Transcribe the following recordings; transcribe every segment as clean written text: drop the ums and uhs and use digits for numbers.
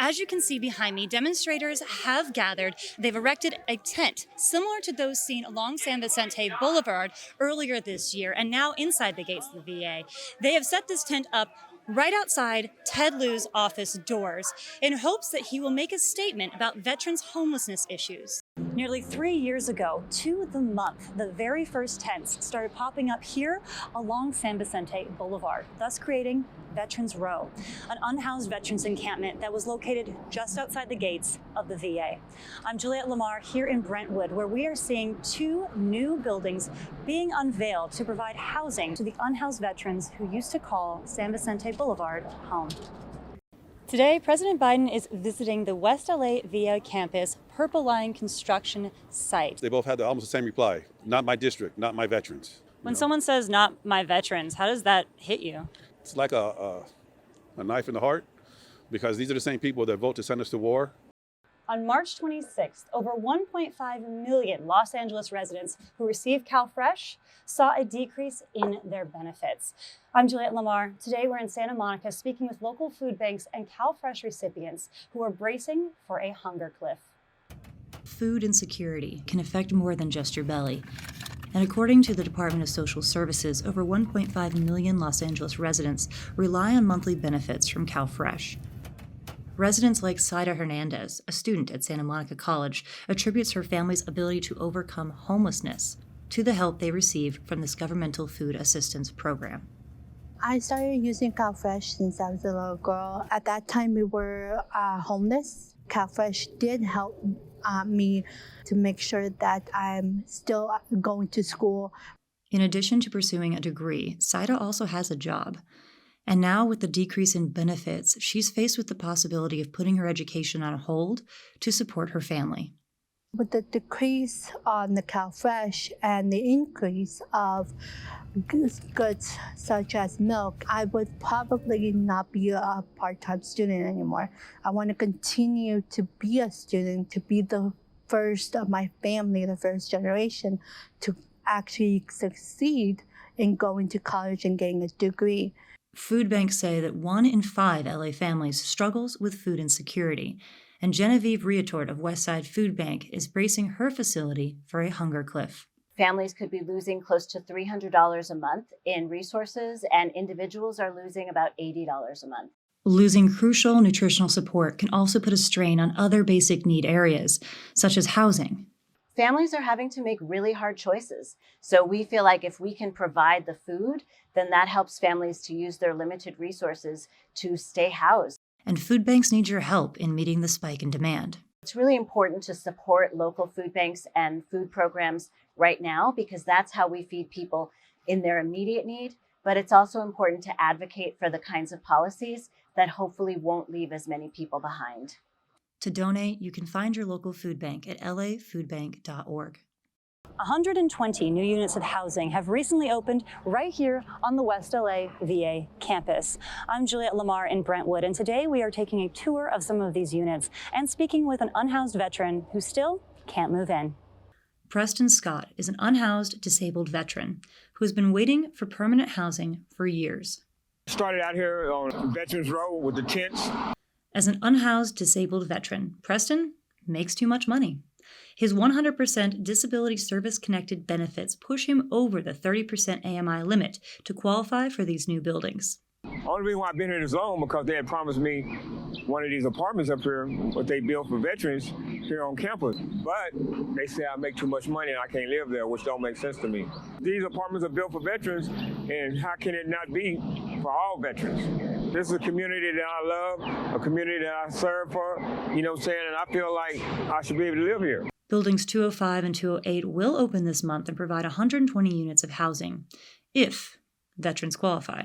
As you can see behind me, demonstrators have gathered. They've erected a tent similar to those seen along San Vicente Boulevard earlier this year and now inside the gates of the VA. They have set this tent up right outside Ted Lieu's office doors in hopes that he will make a statement about veterans' homelessness issues. Nearly 3 years ago, to the month, the very first tents started popping up here along San Vicente Boulevard, thus creating Veterans Row, an unhoused veterans encampment that was located just outside the gates of the VA. I'm Juliet Lemar here in Brentwood, where we are seeing 2 new buildings being unveiled to provide housing to the unhoused veterans who used to call San Vicente Boulevard home. Today, President Biden is visiting the West LA VA campus Purple Line construction site. They both had almost the same reply. Not my district, not my veterans. When someone says not my veterans, how does that hit you? It's like a knife in the heart, because these are the same people that vote to send us to war. On March 26th, over 1.5 million Los Angeles residents who received CalFresh saw a decrease in their benefits. I'm Juliet Lemar. Today we're in Santa Monica speaking with local food banks and CalFresh recipients who are bracing for a hunger cliff. Food insecurity can affect more than just your belly. And according to the Department of Social Services, over 1.5 million Los Angeles residents rely on monthly benefits from CalFresh. Residents like Saida Hernandez, a student at Santa Monica College, attributes her family's ability to overcome homelessness to the help they receive from this governmental food assistance program. I started using CalFresh since I was a little girl. At that time, we were homeless. CalFresh did help me to make sure that I'm still going to school. In addition to pursuing a degree, Saida also has a job. And now with the decrease in benefits, she's faced with the possibility of putting her education on hold to support her family. With the decrease on the CalFresh and the increase of goods such as milk, I would probably not be a part-time student anymore. I want to continue to be a student, to be the first of my family, the first generation, to actually succeed in going to college and getting a degree. Food banks say that 1 in 5 LA families struggles with food insecurity, and Genevieve Riatort of Westside Food Bank is bracing her facility for a hunger cliff. Families could be losing close to $300 a month in resources, and individuals are losing about $80 a month. Losing crucial nutritional support can also put a strain on other basic need areas, such as housing. Families are having to make really hard choices. So we feel like if we can provide the food, then that helps families to use their limited resources to stay housed. And food banks need your help in meeting the spike in demand. It's really important to support local food banks and food programs right now, because that's how we feed people in their immediate need. But it's also important to advocate for the kinds of policies that hopefully won't leave as many people behind. To donate, you can find your local food bank at lafoodbank.org. 120 new units of housing have recently opened right here on the West LA VA campus. I'm Juliet Lemar in Brentwood, and today we are taking a tour of some of these units and speaking with an unhoused veteran who still can't move in. Preston Scott is an unhoused disabled veteran who has been waiting for permanent housing for years. Started out here on Veterans Row with the tents. As an unhoused disabled veteran, Preston makes too much money. His 100% disability service-connected benefits push him over the 30% AMI limit to qualify for these new buildings. Only reason why I've been here this long because they had promised me one of these apartments up here, what they built for veterans here on campus. But they say I make too much money and I can't live there, which don't make sense to me. These apartments are built for veterans, and how can it not be for all veterans? This is a community that I love, a community that I serve for, you know what I'm saying, and I feel like I should be able to live here. Buildings 205 and 208 will open this month and provide 120 units of housing, if veterans qualify.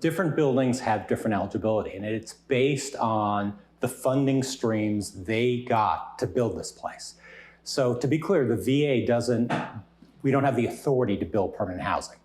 Different buildings have different eligibility, and it's based on the funding streams they got to build this place. So to be clear, the VA we don't have the authority to build permanent housing.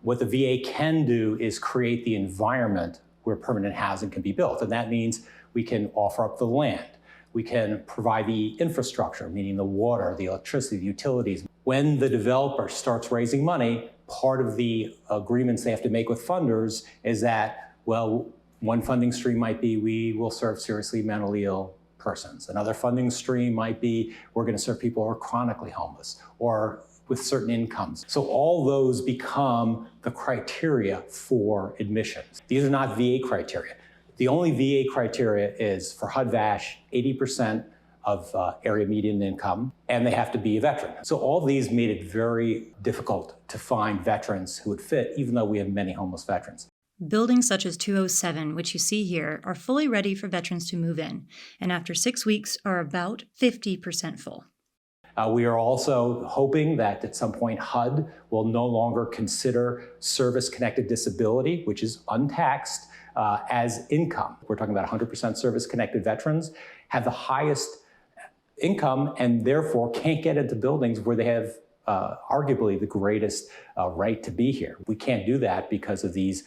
What the VA can do is create the environment where permanent housing can be built, and that means we can offer up the land. We can provide the infrastructure, meaning the water, the electricity, the utilities. When the developer starts raising money, part of the agreements they have to make with funders is that, well, One funding stream might be we will serve seriously mentally ill persons. Another funding stream might be we're going to serve people who are chronically homeless or with certain incomes. So all those become the criteria for admissions. These are not VA criteria. The only VA criteria is for HUD-VASH, 80% of area median income, and they have to be a veteran. So all these made it very difficult to find veterans who would fit, even though we have many homeless veterans. Buildings such as 207, which you see here, are fully ready for veterans to move in, and after 6 weeks are about 50% full. We are also hoping that at some point HUD will no longer consider service-connected disability, which is untaxed, as income. We're talking about 100% service-connected veterans have the highest income and therefore can't get into buildings where they have arguably the greatest right to be here. We can't do that because of these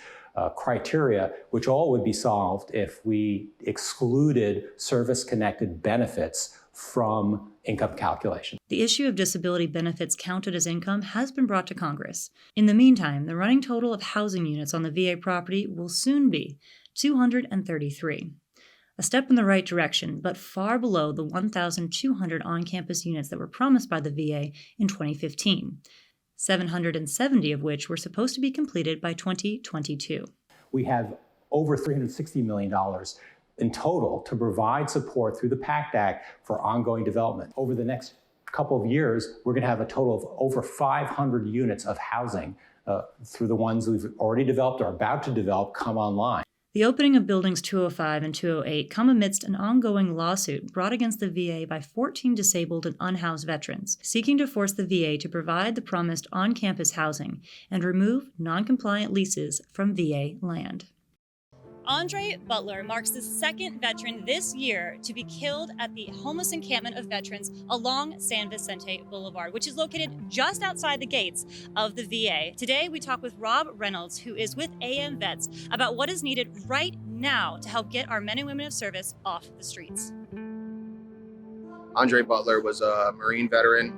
criteria, which all would be solved if we excluded service-connected benefits from income calculation. The issue of disability benefits counted as income has been brought to Congress. In the meantime, the running total of housing units on the VA property will soon be 233. A step in the right direction, but far below the 1,200 on-campus units that were promised by the VA in 2015, 770 of which were supposed to be completed by 2022. We have over $360 million in total to provide support through the PACT Act for ongoing development. Over the next couple of years, we're going to have a total of over 500 units of housing through the ones we've already developed or about to develop come online. The opening of buildings 205 and 208 come amidst an ongoing lawsuit brought against the VA by 14 disabled and unhoused veterans, seeking to force the VA to provide the promised on-campus housing and remove non-compliant leases from VA land. Andre Butler marks the second veteran this year to be killed at the homeless encampment of veterans along San Vicente Boulevard, which is located just outside the gates of the VA. Today, we talk with Rob Reynolds, who is with AM Vets, about what is needed right now to help get our men and women of service off the streets. Andre Butler was a Marine veteran.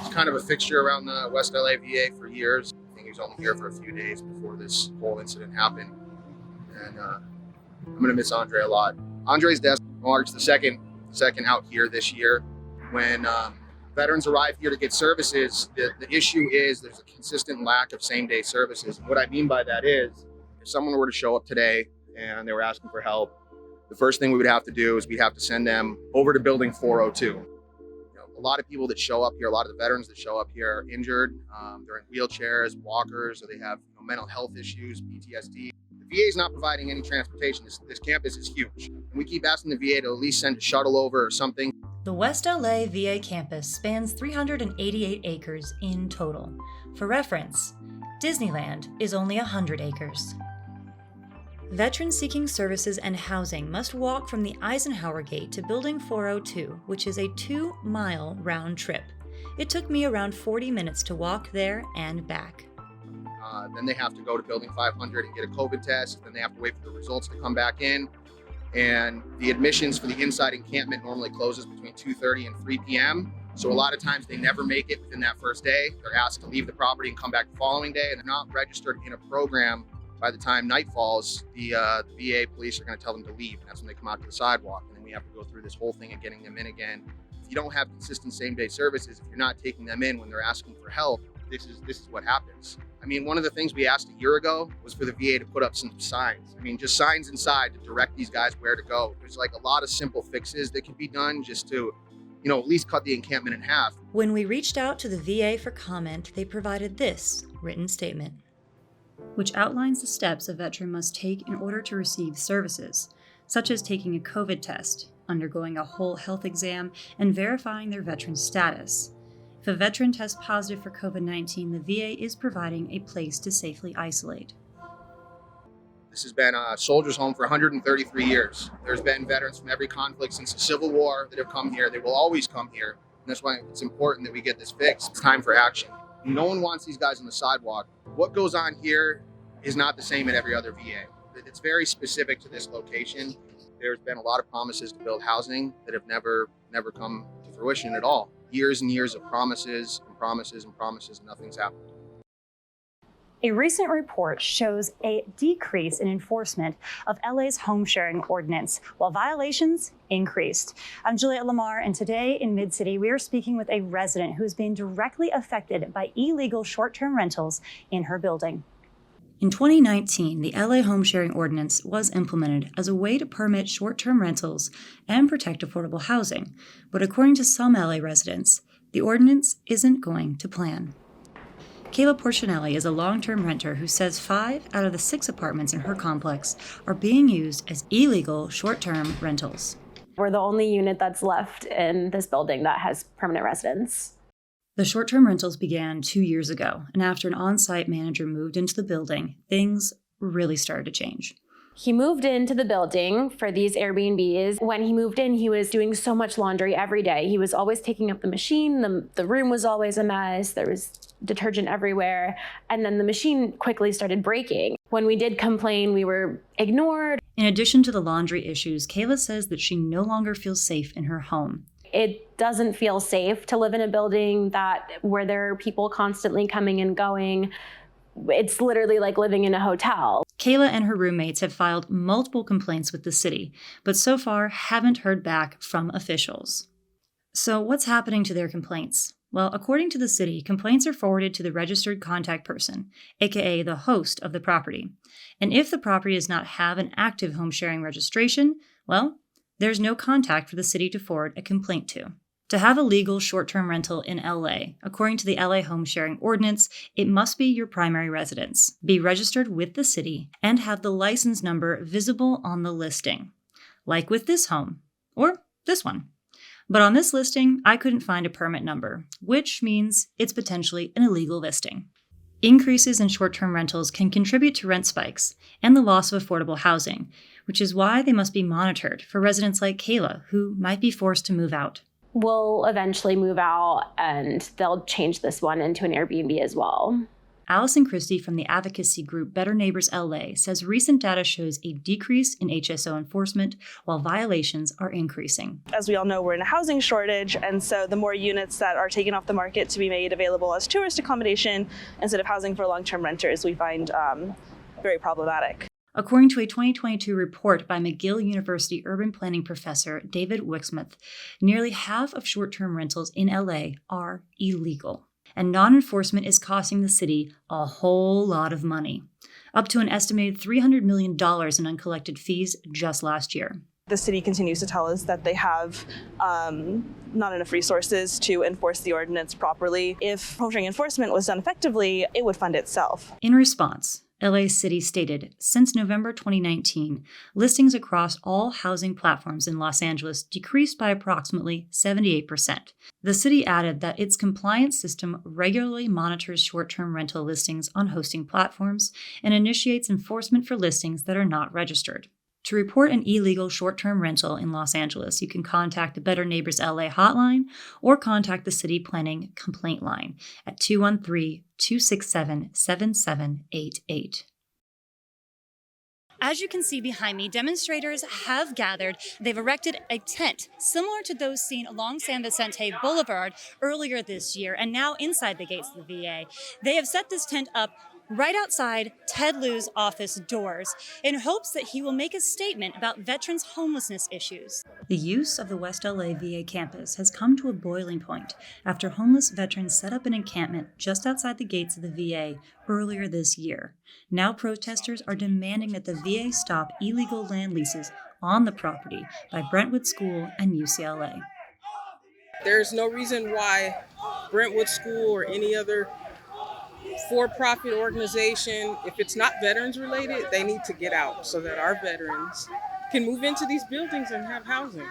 He's kind of a fixture around the West LA VA for years. I think he was only here for a few days before this whole incident happened. And I'm going to miss Andre a lot. Andre's death marks the second out here this year. When veterans arrive here to get services, the issue is there's a consistent lack of same-day services. And what I mean by that is, if someone were to show up today and they were asking for help, the first thing we would have to do is we'd have to send them over to building 402. A lot of people that show up here, a lot of the veterans that show up here are injured. They're in wheelchairs, walkers, or they have mental health issues, PTSD. The VA is not providing any transportation. This campus is huge. And we keep asking the VA to at least send a shuttle over or something. The West LA VA campus spans 388 acres in total. For reference, Disneyland is only 100 acres. Veterans seeking services and housing must walk from the Eisenhower Gate to Building 402, which is a 2-mile round trip. It took me around 40 minutes to walk there and back. Then they have to go to Building 500 and get a COVID test. Then they have to wait for the results to come back in. And the admissions for the inside encampment normally closes between 2:30 and 3 p.m. So a lot of times they never make it within that first day. They're asked to leave the property and come back the following day, and they're not registered in a program. By the time night falls, the VA police are going to tell them to leave, and that's when they come out to the sidewalk. And then we have to go through this whole thing of getting them in again. If you don't have consistent same-day services, if you're not taking them in when they're asking for help, this is what happens. I mean, one of the things we asked a year ago was for the VA to put up some signs. I mean, just signs inside to direct these guys where to go. There's like a lot of simple fixes that can be done just to, at least cut the encampment in half. When we reached out to the VA for comment, they provided this written statement, which outlines the steps a veteran must take in order to receive services, such as taking a COVID test, undergoing a whole health exam, and verifying their veteran status. If a veteran tests positive for COVID-19, the VA is providing a place to safely isolate. This has been a soldier's home for 133 years. There's been veterans from every conflict since the Civil War that have come here. They will always come here. And that's why it's important that we get this fixed. It's time for action. No one wants these guys on the sidewalk. What goes on here is not the same at every other VA. It's very specific to this location. There's been a lot of promises to build housing that have never come to fruition at all. Years and years of promises and promises and promises, and nothing's happened. A recent report shows a decrease in enforcement of LA's home sharing ordinance, while violations increased. I'm Juliet Lemar, and today in Mid-City, we are speaking with a resident who is being directly affected by illegal short-term rentals in her building. In 2019, the LA home sharing ordinance was implemented as a way to permit short-term rentals and protect affordable housing. But according to some LA residents, the ordinance isn't going to plan. Kayla Porcinelli is a long-term renter who says 5 out of the 6 apartments in her complex are being used as illegal short-term rentals. We're the only unit that's left in this building that has permanent residents. The short-term rentals began 2 years ago, and after an on-site manager moved into the building, things really started to change. He moved into the building for these Airbnbs. When he moved in, he was doing so much laundry every day. He was always taking up the machine. The room was always a mess. There was detergent everywhere. And then the machine quickly started breaking. When we did complain, we were ignored. In addition to the laundry issues, Kayla says that she no longer feels safe in her home. It doesn't feel safe to live in a building where there are people constantly coming and going. It's literally like living in a hotel. Kayla and her roommates have filed multiple complaints with the city, but so far haven't heard back from officials. So what's happening to their complaints? Well, according to the city, complaints are forwarded to the registered contact person, aka the host of the property. And if the property does not have an active home sharing registration, well, there's no contact for the city to forward a complaint to. To have a legal short-term rental in LA, according to the LA home sharing ordinance, it must be your primary residence, be registered with the city, and have the license number visible on the listing, like with this home, or this one. But on this listing, I couldn't find a permit number, which means it's potentially an illegal listing. Increases in short-term rentals can contribute to rent spikes and the loss of affordable housing, which is why they must be monitored for residents like Kayla, who might be forced to move out. We'll eventually move out and they'll change this one into an Airbnb as well. Allison Christie from the advocacy group Better Neighbors LA says recent data shows a decrease in HSO enforcement while violations are increasing. As we all know, we're in a housing shortage, and so the more units that are taken off the market to be made available as tourist accommodation instead of housing for long-term renters, we find very problematic. According to a 2022 report by McGill University urban planning professor David Wixmuth, nearly half of short-term rentals in LA are illegal. And non-enforcement is costing the city a whole lot of money, up to an estimated $300 million in uncollected fees just last year. The city continues to tell us that they have not enough resources to enforce the ordinance properly. If home sharing enforcement was done effectively, it would fund itself. In response, LA City stated, since November 2019, listings across all housing platforms in Los Angeles decreased by approximately 78%. The city added that its compliance system regularly monitors short-term rental listings on hosting platforms and initiates enforcement for listings that are not registered. To report an illegal short-term rental in Los Angeles, you can contact the Better Neighbors LA hotline or contact the City Planning Complaint Line at 213-267-7788. As you can see behind me, demonstrators have gathered. They've erected a tent similar to those seen along San Vicente Boulevard earlier this year and now inside the gates of the VA. They have set this tent up right outside Ted Lieu's office doors in hopes that he will make a statement about veterans' homelessness issues. The use of the West LA VA campus has come to a boiling point after homeless veterans set up an encampment just outside the gates of the VA earlier this year. Now protesters are demanding that the VA stop illegal land leases on the property by Brentwood School and UCLA. There's no reason why Brentwood School or any other for-profit organization, if it's not veterans related, they need to get out so that our veterans can move into these buildings and have housing.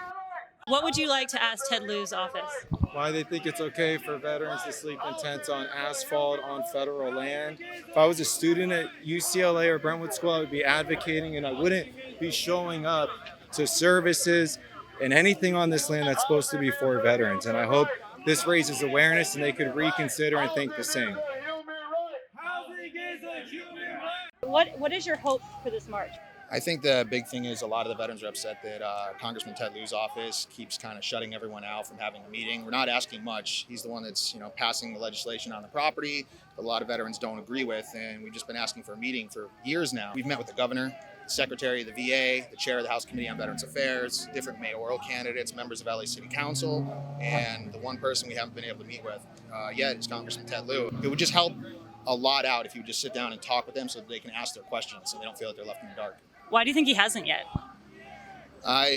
What would you like to ask Ted Lieu's office? Why they think it's okay for veterans to sleep in tents on asphalt on federal land. If I was a student at UCLA or Brentwood School, I would be advocating and I wouldn't be showing up to services and anything on this land that's supposed to be for veterans. And I hope this raises awareness and they could reconsider and think the same. What is your hope for this march? I think the big thing is a lot of the veterans are upset that Congressman Ted Lieu's office keeps kind of shutting everyone out from having a meeting. We're not asking much. He's the one that's passing the legislation on the property that a lot of veterans don't agree with, and we've just been asking for a meeting for years now. We've met with the governor, the secretary of the VA, the chair of the House Committee on Veterans Affairs, different mayoral candidates, members of LA City Council, and the one person we haven't been able to meet with yet is Congressman Ted Lieu. It would just help a lot out if you would just sit down and talk with them so that they can ask their questions and they don't feel like they're left in the dark. Why do you think he hasn't yet?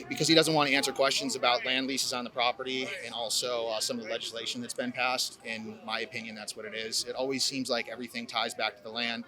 Because he doesn't want to answer questions about land leases on the property and also some of the legislation that's been passed. In my opinion, that's what it is. It always seems like everything ties back to the land.